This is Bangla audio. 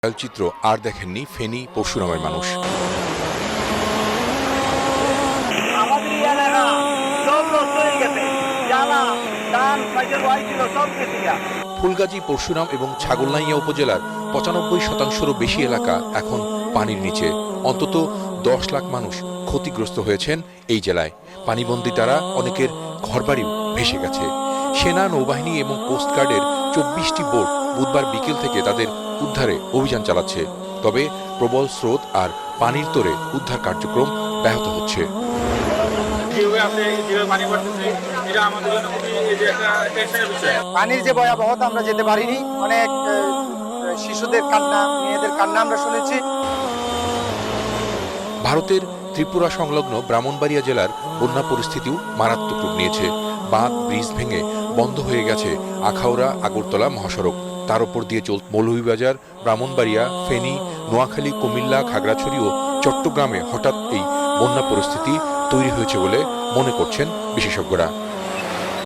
চিত্র আর দেখেননি ফেনী পরশুরামের মানুষ। ফুলগাজী, পরশুরাম এবং ছাগলনাইয়া উপজেলার ৯৫%-রও বেশি এলাকা এখন পানির নিচে। অন্তত ১০ লাখ মানুষ ক্ষতিগ্রস্ত হয়েছেন এই জেলায়। পানিবন্দী তারা, অনেকের ঘরবাড়িও ভেসে গেছে। সেনা, নৌবাহিনী এবং কোস্টগার্ডের ২৪টি বোট বুধবার বিকেল থেকে তাদের উদ্ধারে অভিযান চালাচ্ছে। তবে প্রবল স্রোত আর পানির তোড়ে উদ্ধার কার্যক্রম ব্যাহত হচ্ছে। পানির যে ভয়াবহতা আমরা যেতে পারিনি, অনেক শিশুদের কান্না, মেয়েদের কান্না আমরা শুনেছি। ভারতের ত্রিপুরা সংলগ্ন ব্রাহ্মণবাড়িয়া জেলার বন্যা পরিস্থিতিও মারাত্মক রূপ নিয়েছে। বাঁধ, ব্রিজ ভেঙে বন্ধ হয়ে গেছে আখাউড়া আগরতলা মহাসড়ক। তার উপর দিয়ে মৌলভীবাজার, ব্রাহ্মণবাড়িয়া, ফেনী, নোয়াখালী, কুমিল্লা, খাগড়াছড়ি ও চট্টগ্রামে হঠাৎ এই বন্যা পরিস্থিতি তৈরি হয়েছে বলে মনে করছেন বিশেষজ্ঞরা।